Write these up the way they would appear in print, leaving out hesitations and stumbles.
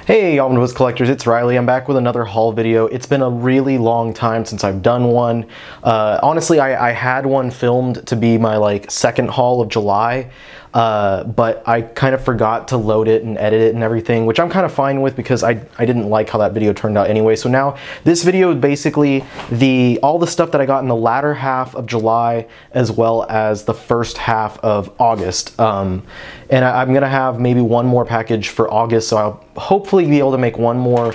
Hey Omnibus Collectors, it's Riley. I'm back with another haul video. It's been a really long time since I've done one. Honestly, I had one filmed to be my second haul of July, but I kind of forgot to load it and edit it and everything, which I'm kind of fine with because I didn't like how that video turned out anyway. So now this video is basically all the stuff that I got in the latter half of July as well as the first half of August. And I'm gonna have maybe one more package for August, so I'll hopefully be able to make one more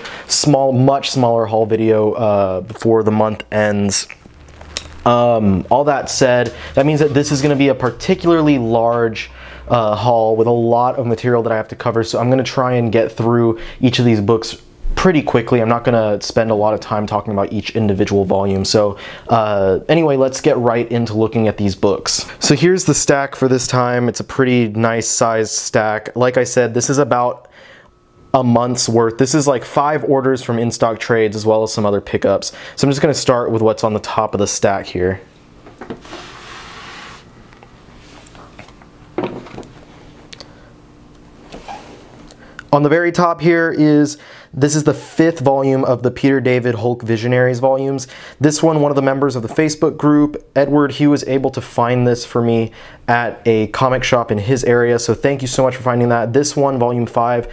much smaller haul video before the month ends. All that said, that means that this is gonna be a particularly large haul with a lot of material that I have to cover, so I'm gonna try and get through each of these books pretty quickly. I'm not gonna spend a lot of time talking about each individual volume. So anyway, let's get right into looking at these books. So here's the stack for this time. It's a pretty nice sized stack. Like I said, this is about a month's worth. This is like 5 orders from in-stock trades as well as some other pickups. So I'm just gonna start with what's on the top of the stack here. On the very top here this is the 5th volume of the Peter David Hulk Visionaries volumes. This one of the members of the Facebook group, Edward, he was able to find this for me at a comic shop in his area, so thank you so much for finding that. This one, volume 5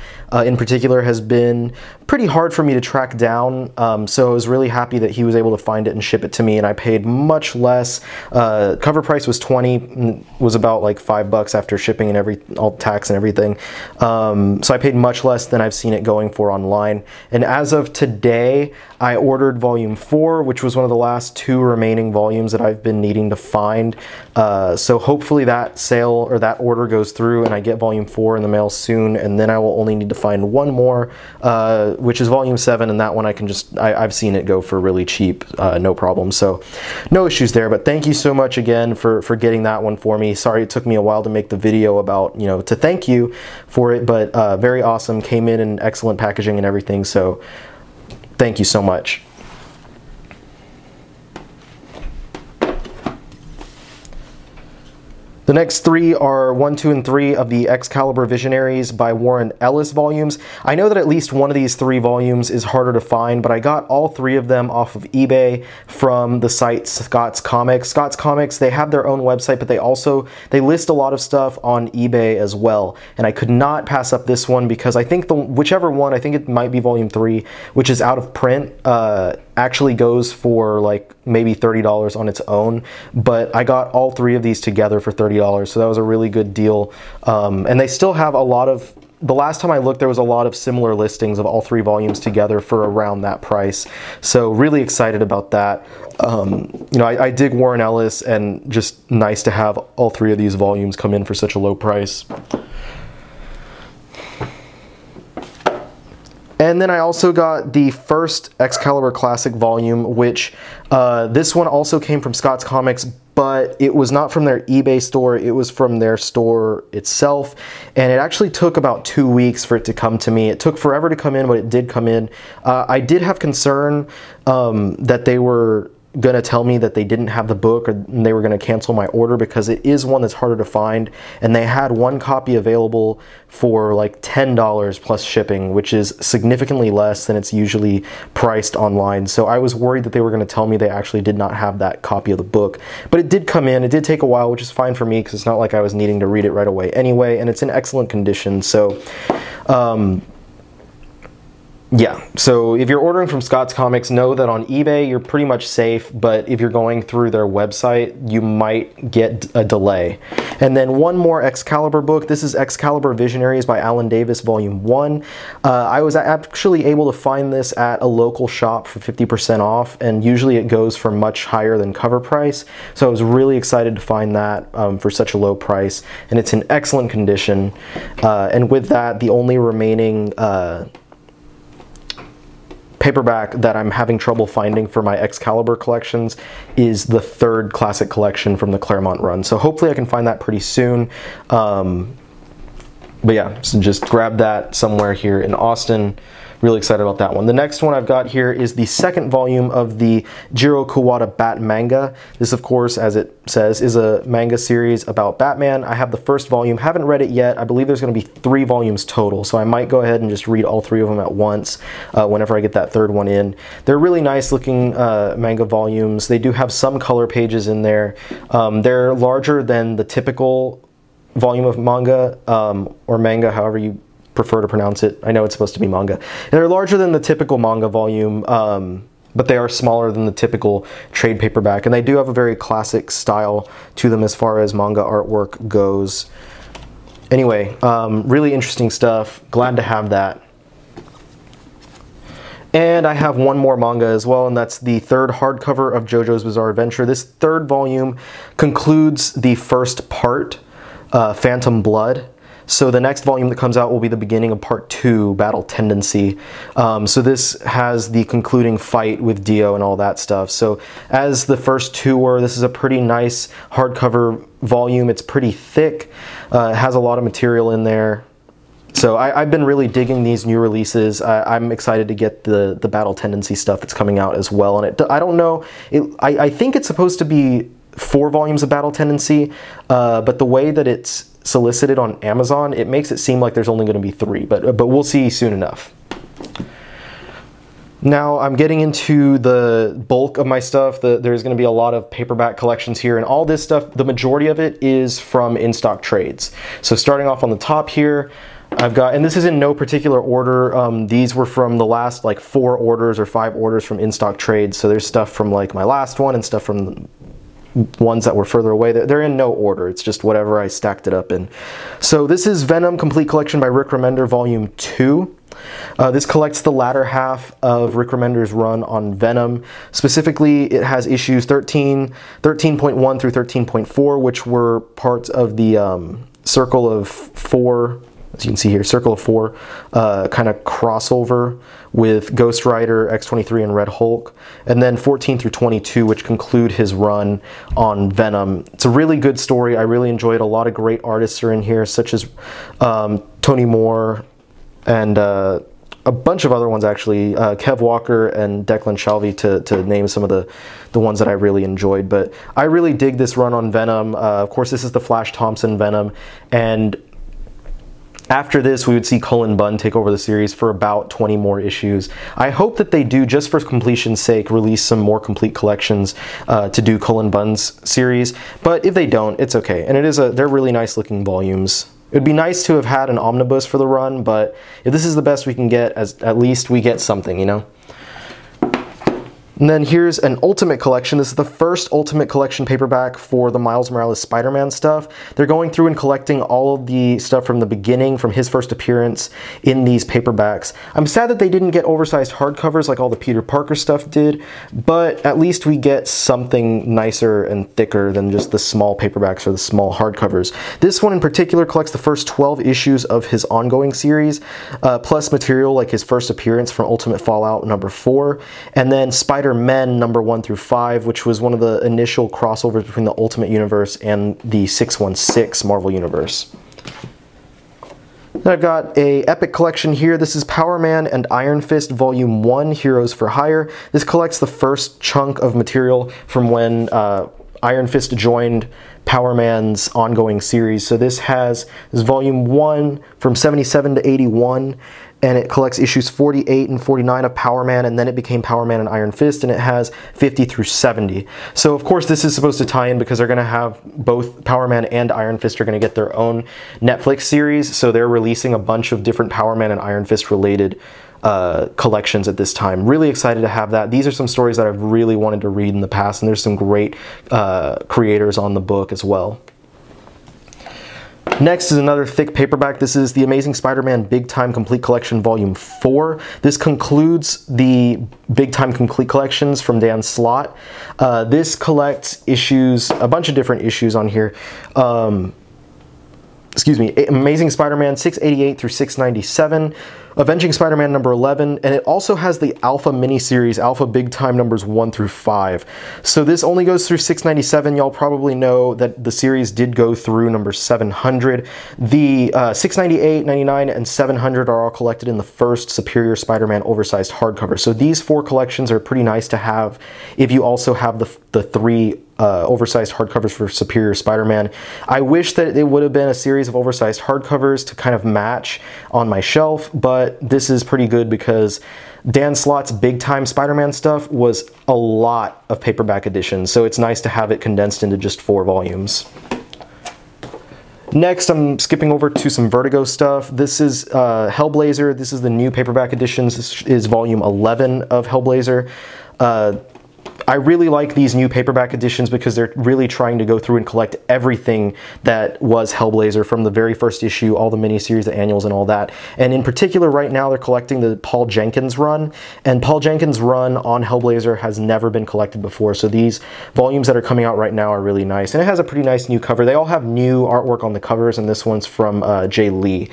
in particular, has been pretty hard for me to track down, so I was really happy that he was able to find it and ship it to me, and I paid much less. Cover price was $20, was about like $5 after shipping and all tax and everything. So I paid much less than I've seen it going for online. And as of today, I ordered volume 4, which was one of the last 2 remaining volumes that I've been needing to find. So hopefully that sale or that order goes through and I get volume 4 in the mail soon, and then I will only need to find one more, which is volume 7, and that one I've seen it go for really cheap, no problem. So no issues there, but thank you so much again for getting that one for me. Sorry it took me a while to make the video about, to thank you for it, but very awesome, came in excellent packaging and everything, so thank you so much. The next 3 are 1, 2, and 3 of the Excalibur Visionaries by Warren Ellis volumes. I know that at least one of these 3 volumes is harder to find, but I got all 3 of them off of eBay from the site Scott's Comics. Scott's Comics, they have their own website, but they list a lot of stuff on eBay as well. And I could not pass up this one because I think whichever one, I think it might be volume 3, which is out of print, actually goes for like maybe $30 on its own, but I got all 3 of these together for $30, so that was a really good deal. And they still have a lot of, the last time I looked, there was a lot of similar listings of all 3 volumes together for around that price, so really excited about that. I dig Warren Ellis, and just nice to have all 3 of these volumes come in for such a low price. And then I also got the first Excalibur Classic volume, which this one also came from Scott's Comics, but it was not from their eBay store, it was from their store itself, and it actually took about 2 weeks for it to come to me. It took forever to come in, but it did come in. I did have concern that they were gonna tell me that they didn't have the book or they were gonna cancel my order, because it is one that's harder to find, and they had one copy available for like $10 plus shipping, which is significantly less than it's usually priced online. So I was worried that they were gonna tell me they actually did not have that copy of the book, but it did come in. It did take a while, which is fine for me because it's not like I was needing to read it right away anyway, and it's in excellent condition. So yeah, so if you're ordering from Scott's Comics, know that on eBay you're pretty much safe, but if you're going through their website, you might get a delay. And then one more Excalibur book. This is Excalibur Visionaries by Alan Davis, Volume 1. I was actually able to find this at a local shop for 50% off, and usually it goes for much higher than cover price. So I was really excited to find that for such a low price, and it's in excellent condition. And with that, the only remaining paperback that I'm having trouble finding for my Excalibur collections is the 3rd classic collection from the Claremont run. So hopefully I can find that pretty soon. But yeah, so just grab that somewhere here in Austin Really excited about that one. The next one I've got here is the second volume of the Jiro Kawada Bat manga. This, of course, as it says, is a manga series about Batman. I have the first volume, haven't read it yet. I believe there's going to be 3 volumes total, so I might go ahead and just read all 3 of them at once whenever I get that third one in. They're really nice looking manga volumes. They do have some color pages in there. They're larger than the typical volume of manga, or manga, however you prefer to pronounce it. I know it's supposed to be manga. They're larger than the typical manga volume, but they are smaller than the typical trade paperback, and they do have a very classic style to them as far as manga artwork goes. Anyway, really interesting stuff. Glad to have that. And I have one more manga as well, and that's the third hardcover of JoJo's Bizarre Adventure. This third volume concludes the first part, Phantom Blood. So the next volume that comes out will be the beginning of part 2, Battle Tendency. So this has the concluding fight with Dio and all that stuff. So as the first 2 were, this is a pretty nice hardcover volume. It's pretty thick. It has a lot of material in there. So I've been really digging these new releases. I'm excited to get the Battle Tendency stuff that's coming out as well. And I don't know, I think it's supposed to be 4 volumes of Battle Tendency, but the way that it's solicited on Amazon, it makes it seem like there's only going to be 3, but we'll see soon enough. Now I'm getting into the bulk of my stuff. There's going to be a lot of paperback collections here, and all this stuff, the majority of it is from in-stock trades. So starting off on the top here, I've got, and this is in no particular order, these were from the last like 4 orders or 5 orders from in-stock trades. So there's stuff from like my last one and stuff from ones that were further away. They're in no order. It's just whatever I stacked it up in. So this is Venom Complete Collection by Rick Remender Volume 2. This collects the latter half of Rick Remender's run on Venom. Specifically, it has issues 13.1 through 13.4, which were parts of the Circle of 4, as you can see here, Circle of 4 kind of crossover with Ghost Rider, X-23, and Red Hulk, and then 14 through 22, which conclude his run on Venom. It's a really good story. I really enjoyed it. A lot of great artists are in here, such as Tony Moore and a bunch of other ones, actually. Kev Walker and Declan Shalvey, to name some of the ones that I really enjoyed. But I really dig this run on Venom. Of course, this is the Flash Thompson Venom, and after this, we would see Cullen Bunn take over the series for about 20 more issues. I hope that they do, just for completion's sake, release some more complete collections to do Cullen Bunn's series. But if they don't, it's okay. And they're really nice looking volumes. It would be nice to have had an omnibus for the run, but if this is the best we can get, at least we get something, you know? And then here's an Ultimate Collection. This is the first Ultimate Collection paperback for the Miles Morales Spider-Man stuff. They're going through and collecting all of the stuff from the beginning, from his first appearance in these paperbacks. I'm sad that they didn't get oversized hardcovers like all the Peter Parker stuff did, but at least we get something nicer and thicker than just the small paperbacks or the small hardcovers. This one in particular collects the first 12 issues of his ongoing series, plus material like his first appearance from Ultimate Fallout #4, and then Spider-Men #1 through 5, which was one of the initial crossovers between the Ultimate Universe and the 616 Marvel Universe. Then I've got a Epic Collection here. This is Power Man and Iron Fist Volume 1, Heroes for Hire. This collects the first chunk of material from when Iron Fist joined Power Man's ongoing series. So this is Volume 1 from 77 to 81, and it collects issues 48 and 49 of Power Man, and then it became Power Man and Iron Fist, and it has 50 through 70. So of course this is supposed to tie in because they're going to have both Power Man and Iron Fist are going to get their own Netflix series, so they're releasing a bunch of different Power Man and Iron Fist related collections at this time. Really excited to have that. These are some stories that I've really wanted to read in the past, and there's some great creators on the book as well. Next is another thick paperback. This is the Amazing Spider-Man Big Time Complete Collection Volume 4. This concludes the Big Time Complete Collections from Dan Slott. This collects issues, a bunch of different issues on here. Excuse me, Amazing Spider-Man 688 through 697. Avenging Spider-Man number 11, and it also has the Alpha miniseries, Alpha Big Time numbers 1 through 5. So this only goes through 697. Y'all probably know that the series did go through number 700. The 698, 99, and 700 are all collected in the first Superior Spider-Man oversized hardcover. So these 4 collections are pretty nice to have if you also have the 3 oversized hardcovers for Superior Spider-Man. I wish that it would have been a series of oversized hardcovers to kind of match on my shelf, but this is pretty good because Dan Slott's Big Time Spider-Man stuff was a lot of paperback editions, so it's nice to have it condensed into just 4 volumes. Next, I'm skipping over to some Vertigo stuff. This is Hellblazer. This is the new paperback editions. This is volume 11 of Hellblazer. I really like these new paperback editions because they're really trying to go through and collect everything that was Hellblazer from the very first issue, all the miniseries, the annuals, and all that. And in particular, right now, they're collecting the Paul Jenkins run. And Paul Jenkins' run on Hellblazer has never been collected before. So these volumes that are coming out right now are really nice. And it has a pretty nice new cover. They all have new artwork on the covers, and this one's from Jay Lee.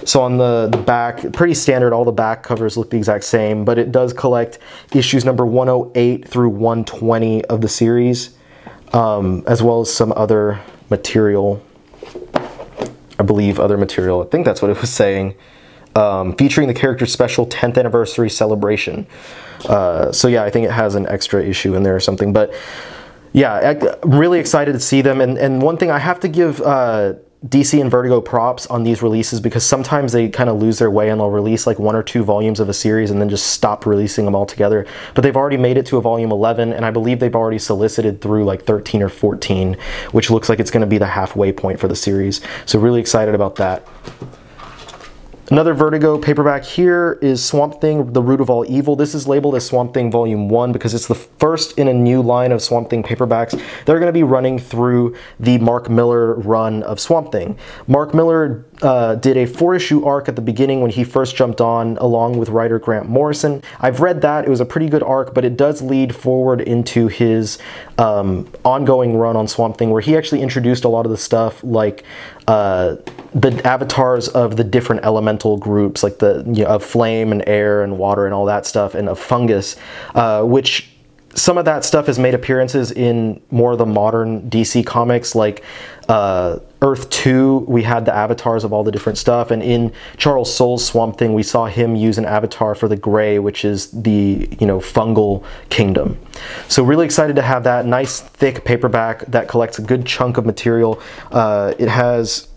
So on the back, pretty standard, all the back covers look the exact same, but it does collect issues number 108 through 120 of the series, as well as some other material. I believe other material. I think that's what it was saying. Featuring the character's special 10th anniversary celebration. So yeah, I think it has an extra issue in there or something. But yeah, I'm really excited to see them. And one thing I have to give DC and Vertigo props on these releases, because sometimes they kind of lose their way and they'll release like 1 or 2 volumes of a series and then just stop releasing them altogether. But they've already made it to a volume 11, and I believe they've already solicited through like 13 or 14, which looks like it's going to be the halfway point for the series. So really excited about that. Another Vertigo paperback here is Swamp Thing, The Root of All Evil. This is labeled as Swamp Thing Volume 1 because it's the first in a new line of Swamp Thing paperbacks. They're going to be running through the Mark Millar run of Swamp Thing. Mark Millar did a 4-issue arc at the beginning when he first jumped on, along with writer Grant Morrison. I've read that. It was a pretty good arc, but it does lead forward into his ongoing run on Swamp Thing, where he actually introduced a lot of the stuff like the avatars of the different elemental groups, like the of flame and air and water and all that stuff, and of fungus, which some of that stuff has made appearances in more of the modern DC comics, like Earth 2, we had the avatars of all the different stuff, and in Charles Soule's Swamp Thing, we saw him use an avatar for the Gray, which is the fungal kingdom. So really excited to have that nice thick paperback that collects a good chunk of material. It has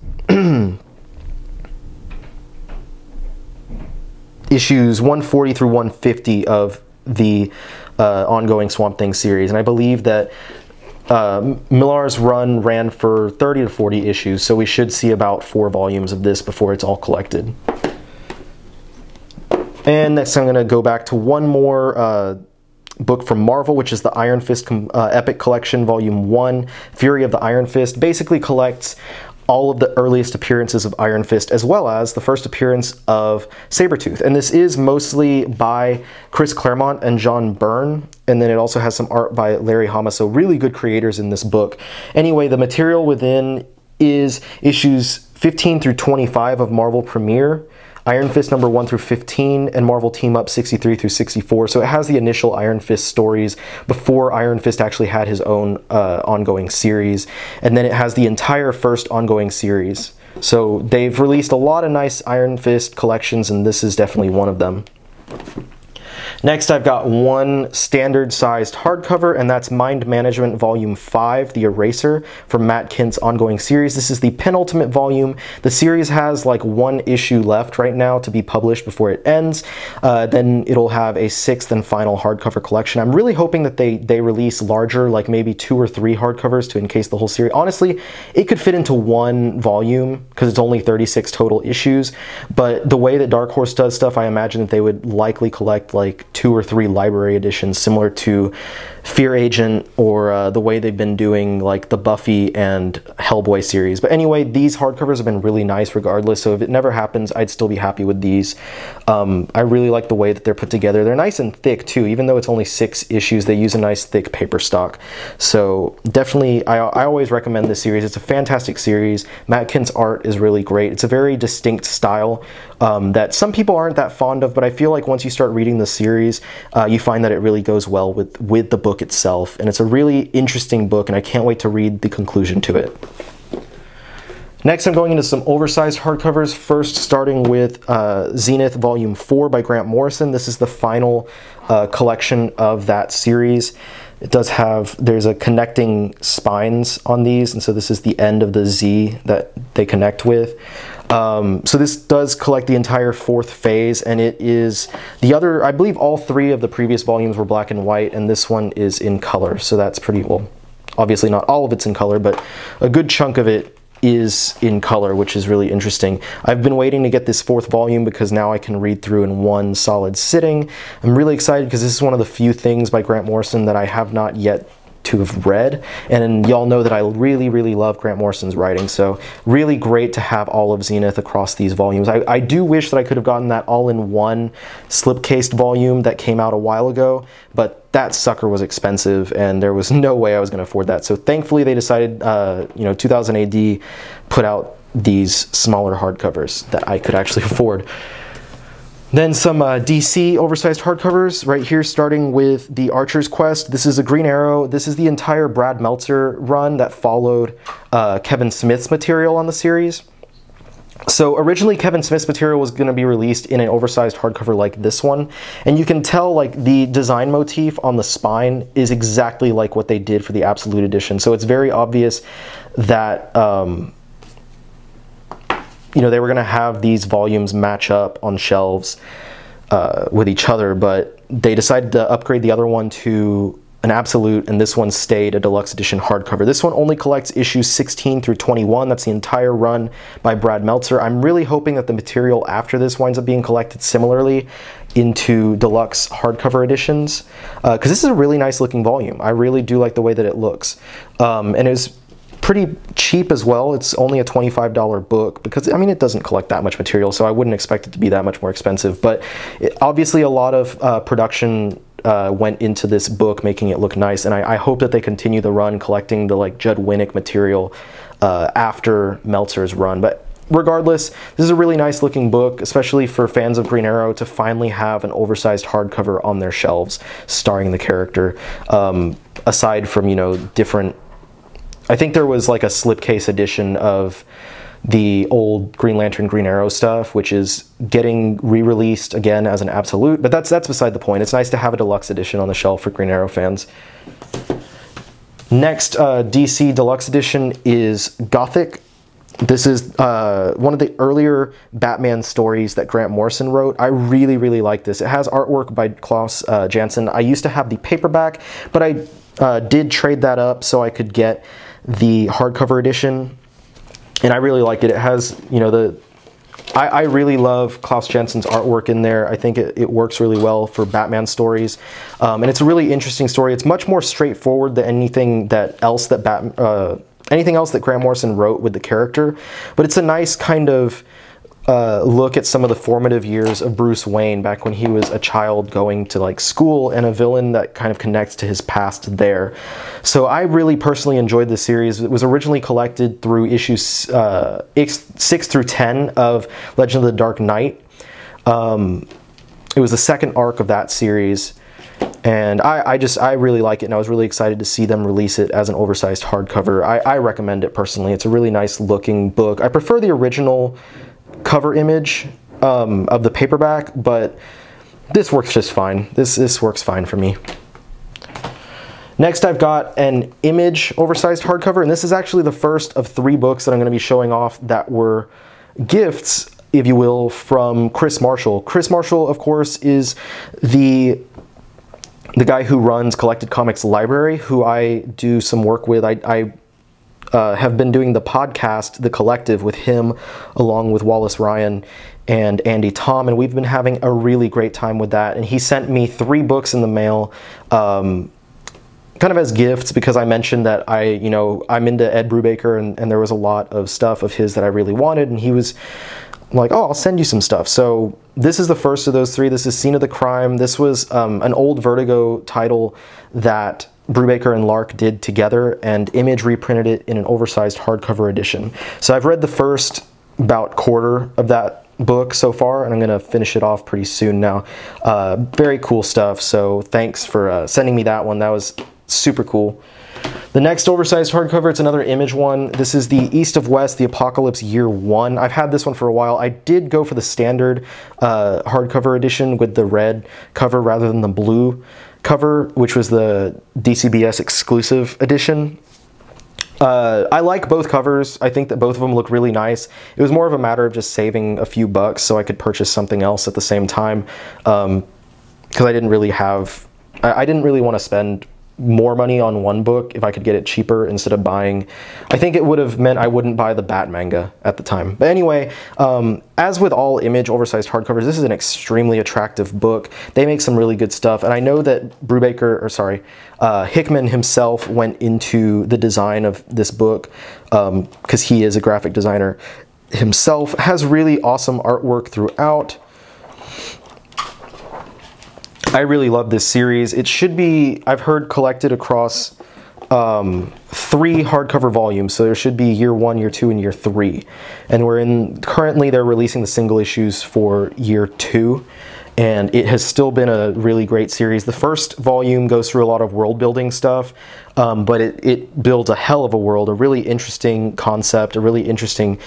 issues 140 through 150 of the ongoing Swamp Thing series, and I believe that Millar's run ran for 30 to 40 issues, so we should see about 4 volumes of this before it's all collected. And next I'm going to go back to one more book from Marvel, which is the Iron Fist Epic Collection Volume 1, Fury of the Iron Fist. Basically collects all of the earliest appearances of Iron Fist, as well as the first appearance of Sabretooth. And this is mostly by Chris Claremont and John Byrne, and then it also has some art by Larry Hama, so really good creators in this book. Anyway, the material within is issues 15 through 25 of Marvel Premiere, Iron Fist number 1 through 15, and Marvel Team Up 63 through 64. So it has the initial Iron Fist stories before Iron Fist actually had his own ongoing series. And then it has the entire first ongoing series. So they've released a lot of nice Iron Fist collections, and this is definitely one of them. Next, I've got one standard-sized hardcover, and that's Mind Management Volume 5, The Eraser, from Matt Kint's ongoing series. This is the penultimate volume. The series has like 1 issue left right now to be published before it ends. Then it'll have a 6th and final hardcover collection. I'm really hoping that they release larger, like maybe 2 or 3 hardcovers to encase the whole series. Honestly, it could fit into 1 volume because it's only 36 total issues, but the way that Dark Horse does stuff, I imagine that they would likely collect like 2 or 3 library editions, similar to Fear Agent, or the way they've been doing like the Buffy and Hellboy series. But anyway, these hardcovers have been really nice regardless, so if it never happens, I'd still be happy with these. I really like the way that they're put together. They're nice and thick too. Even though it's only 6 issues, they use a nice thick paper stock. So definitely, I always recommend this series. It's a fantastic series. Matt Kint's art is really great. It's a very distinct style. that some people aren't that fond of, but I feel like once you start reading the series, you find that it really goes well with the book itself, and it's a really interesting book, and I can't wait to read the conclusion to it. Next, I'm going into some oversized hardcovers, first starting with Zenith Volume 4 by Grant Morrison. This is the final collection of that series. It does have, there's a connecting spines on these, and so this is the end of the Z that they connect with. So this does collect the entire fourth phase, and it is the other, I believe all three of the previous volumes were black and white, and this one is in color, so that's pretty, well, obviously not all of it's in color, but a good chunk of it is in color, which is really interesting. I've been waiting to get this fourth volume because now I can read through in one solid sitting. I'm really excited because this is one of the few things by Grant Morrison that I have not yet to have read, and y'all know that I really love Grant Morrison's writing, so really great to have all of Zenith across these volumes. I do wish that I could have gotten that all-in-one slipcased volume that came out a while ago, but that sucker was expensive and there was no way I was going to afford that. So thankfully they decided, 2000 AD put out these smaller hardcovers that I could actually afford. Then some DC oversized hardcovers right here, starting with The Archer's Quest. This is a Green Arrow. This is the entire Brad Meltzer run that followed Kevin Smith's material on the series. So originally Kevin Smith's material was going to be released in an oversized hardcover like this one, and you can tell like the design motif on the spine is exactly like what they did for the Absolute Edition. So it's very obvious that they were going to have these volumes match up on shelves with each other, but they decided to upgrade the other one to an Absolute, and this one stayed a deluxe edition hardcover. This one only collects issues 16 through 21. That's the entire run by Brad Meltzer. I'm really hoping that the material after this winds up being collected similarly into deluxe hardcover editions, because this is a really nice looking volume. I really do like the way that it looks, and it was pretty cheap as well. It's only a $25 book because, I mean, it doesn't collect that much material, so I wouldn't expect it to be that much more expensive. But obviously a lot of production went into this book, making it look nice, and I hope that they continue the run collecting the like Judd Winnick material after Meltzer's run. But regardless, this is a really nice looking book, especially for fans of Green Arrow, to finally have an oversized hardcover on their shelves starring the character, aside from, different, I think there was like a slipcase edition of the old Green Lantern, Green Arrow stuff, which is getting re-released again as an Absolute, but that's beside the point. It's nice to have a deluxe edition on the shelf for Green Arrow fans. Next DC Deluxe Edition is Gothic. This is one of the earlier Batman stories that Grant Morrison wrote. I really like this. It has artwork by Klaus Janson. I used to have the paperback, but I did trade that up so I could get the hardcover edition, and I really like it. It has, I really love Klaus Janson's artwork in there. I think it works really well for Batman stories, and it's a really interesting story. It's much more straightforward than anything else that Grant Morrison wrote with the character, but it's a nice kind of look at some of the formative years of Bruce Wayne back when he was a child going to like school, and a villain that kind of connects to his past there. So I really personally enjoyed this series. It was originally collected through issues 6 through 10 of Legend of the Dark Knight. It was the second arc of that series, and I really like it, and I was really excited to see them release it as an oversized hardcover. I recommend it personally. It's a really nice looking book. I prefer the original cover image of the paperback, but this works just fine. This works fine for me. Next, I've got an Image oversized hardcover, and this is actually the first of 3 books that I'm going to be showing off that were gifts, if you will, from Chris Marshall. Chris Marshall, of course, is the guy who runs Collected Comics Library, who I do some work with. I have been doing the podcast, The Collective, with him, along with Wallace Ryan and Andy Tom, and we've been having a really great time with that. And he sent me 3 books in the mail, kind of as gifts, because I mentioned that I'm into Ed Brubaker, and there was a lot of stuff of his that I really wanted, and he was like, oh, I'll send you some stuff. So this is the first of those 3. This is Scene of the Crime. This was an old Vertigo title that Brubaker and Lark did together, and Image reprinted it in an oversized hardcover edition. So I've read the first about quarter of that book so far, and I'm gonna finish it off pretty soon now. Very cool stuff, so thanks for sending me that one. That was super cool. The next oversized hardcover, it's another Image one. This is the East of West, the Apocalypse Year 1. I've had this one for a while. I did go for the standard hardcover edition with the red cover rather than the blue cover, which was the DCBS exclusive edition. I like both covers. I think that both of them look really nice. It was more of a matter of just saving a few bucks so I could purchase something else at the same time, because I didn't really want to spend more money on one book if I could get it cheaper instead of buying. I think it would have meant I wouldn't buy the Bat manga at the time. But anyway, as with all Image oversized hardcovers, this is an extremely attractive book. They make some really good stuff, and I know that Hickman himself went into the design of this book because he is a graphic designer himself. Has really awesome artwork throughout. I really love this series. It should be, I've heard, collected across 3 hardcover volumes. So there should be Year 1, Year 2, and Year 3. And currently they're releasing the single issues for Year 2. And it has still been a really great series. The first volume goes through a lot of world building stuff, but it builds a hell of a world, a really interesting concept, a really interesting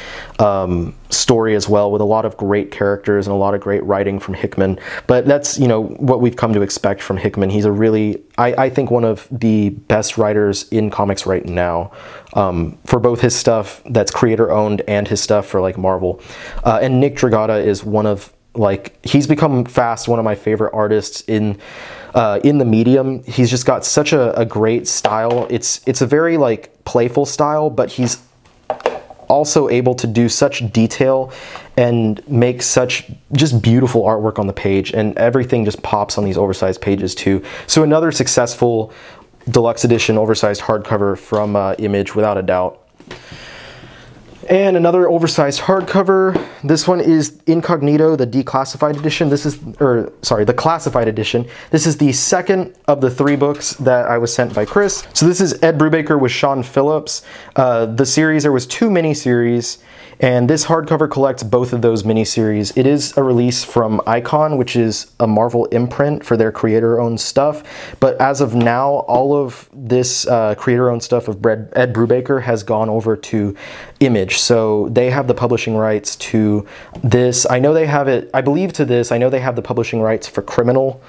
story as well, with a lot of great characters and a lot of great writing from Hickman. But that's, you know, what we've come to expect from Hickman. He's a really, I think, one of the best writers in comics right now, for both his stuff that's creator owned and his stuff for like Marvel. And Nick Dragata is one of, he's become fast one of my favorite artists in the medium. He's just got such a great style. It's a very playful style, but he's also able to do such detail and make such just beautiful artwork on the page, and everything just pops on these oversized pages too. So another successful deluxe edition oversized hardcover from Image, without a doubt. And another oversized hardcover. This one is Incognito, the Declassified edition. The Classified edition. This is the second of the 3 books that I was sent by Chris. So this is Ed Brubaker with Sean Phillips. The series, there was 2 miniseries, and this hardcover collects both of those miniseries. It is a release from Icon, which is a Marvel imprint for their creator-owned stuff. But as of now, all of this creator-owned stuff of Ed Brubaker has gone over to Image. So they have the publishing rights to this. I know they have it, I believe to this, I know they have the publishing rights for Criminal,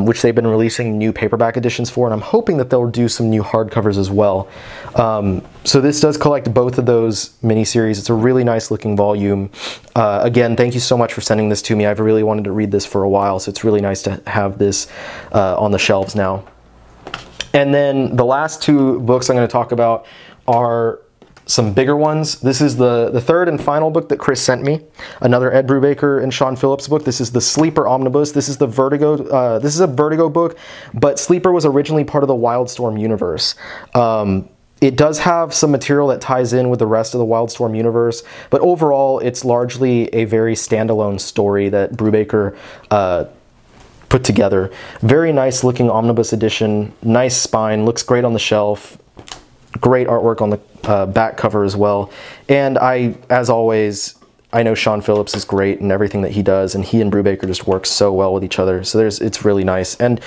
which they've been releasing new paperback editions for, and I'm hoping that they'll do some new hardcovers as well. So this does collect both of those miniseries. It's a really nice looking volume. Again, thank you so much for sending this to me. I've really wanted to read this for a while, so it's really nice to have this on the shelves now. And then the last 2 books I'm going to talk about are some bigger ones. This is the third and final book that Chris sent me. Another Ed Brubaker and Sean Phillips book. This is the Sleeper Omnibus. This is the Vertigo. This is a Vertigo book, but Sleeper was originally part of the Wildstorm universe. It does have some material that ties in with the rest of the Wildstorm universe, but overall, it's largely a very standalone story that Brubaker put together. Very nice looking omnibus edition. Nice spine. Looks great on the shelf. Great artwork on the back cover as well. And as always, I know Sean Phillips is great in everything that he does, and he and Brubaker just work so well with each other. So it's really nice. And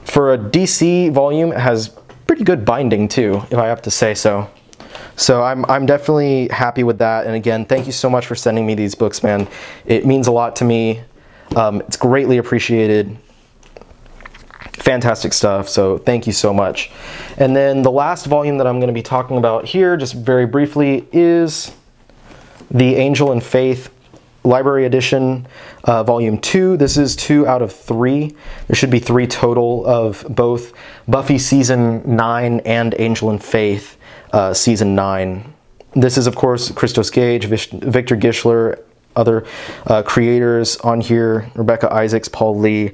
for a DC volume, it has pretty good binding too, if I have to say so. So I'm definitely happy with that. And again, thank you so much for sending me these books, man. It means a lot to me. It's greatly appreciated. Fantastic stuff, so thank you so much. And then the last volume that I'm going to be talking about here, just very briefly, is the Angel and Faith Library Edition, Volume 2. This is 2 out of 3. There should be 3 total of both Buffy Season 9 and Angel and Faith Season 9. This is, of course, Christos Gage, Victor Gischler, other creators on here, Rebecca Isaacs, Paul Lee,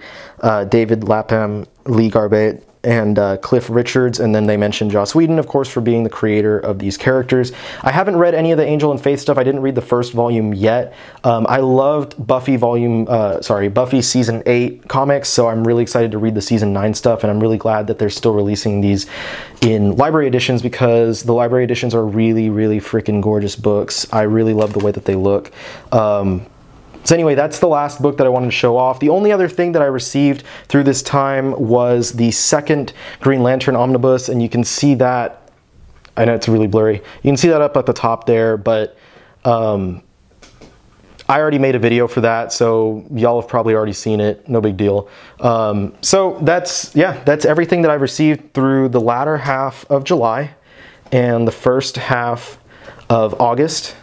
David Lapham, Lee Garbett, and Cliff Richards, and then they mentioned Joss Whedon, of course, for being the creator of these characters. I haven't read any of the Angel and Faith stuff. I didn't read the first volume yet. I loved Buffy Buffy season 8 comics, so I'm really excited to read the season 9 stuff, and I'm really glad that they're still releasing these in library editions, because the library editions are really, really freaking gorgeous books. I really love the way that they look. So anyway, that's the last book that I wanted to show off. The only other thing that I received through this time was the second Green Lantern omnibus, and you can see that, I know it's really blurry, you can see that up at the top there, but I already made a video for that, so y'all have probably already seen it, no big deal. So that's everything that I've received through the latter half of July and the first half of August.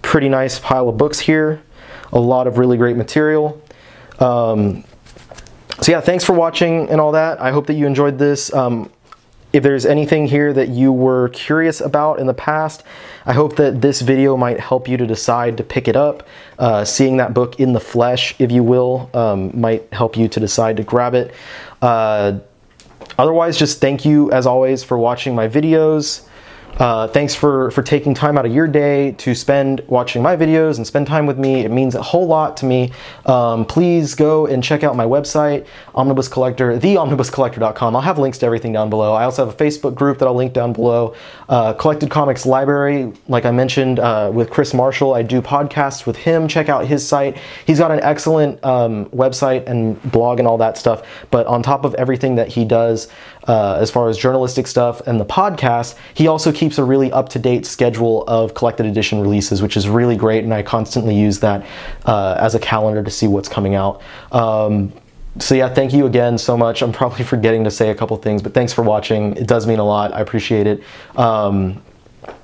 Pretty nice pile of books here. A lot of really great material. So yeah, thanks for watching and all that. I hope that you enjoyed this. If there's anything here that you were curious about in the past, I hope that this video might help you to decide to pick it up. Seeing that book in the flesh, if you will, might help you to decide to grab it. Otherwise, just thank you, as always, for watching my videos. Thanks for taking time out of your day to spend watching my videos and spend time with me. It means a whole lot to me. Please go and check out my website, Omnibus Collector, theomnibuscollector.com. I'll have links to everything down below. I also have a Facebook group that I'll link down below. Collected Comics Library, like I mentioned, with Chris Marshall. I do podcasts with him. Check out his site. He's got an excellent website and blog and all that stuff. But on top of everything that he does, as far as journalistic stuff and the podcast, he also keeps a really up-to-date schedule of collected edition releases, which is really great, and I constantly use that as a calendar to see what's coming out. So yeah, thank you again so much. I'm probably forgetting to say a couple things, but thanks for watching. It does mean a lot. I appreciate it. And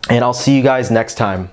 I'll see you guys next time.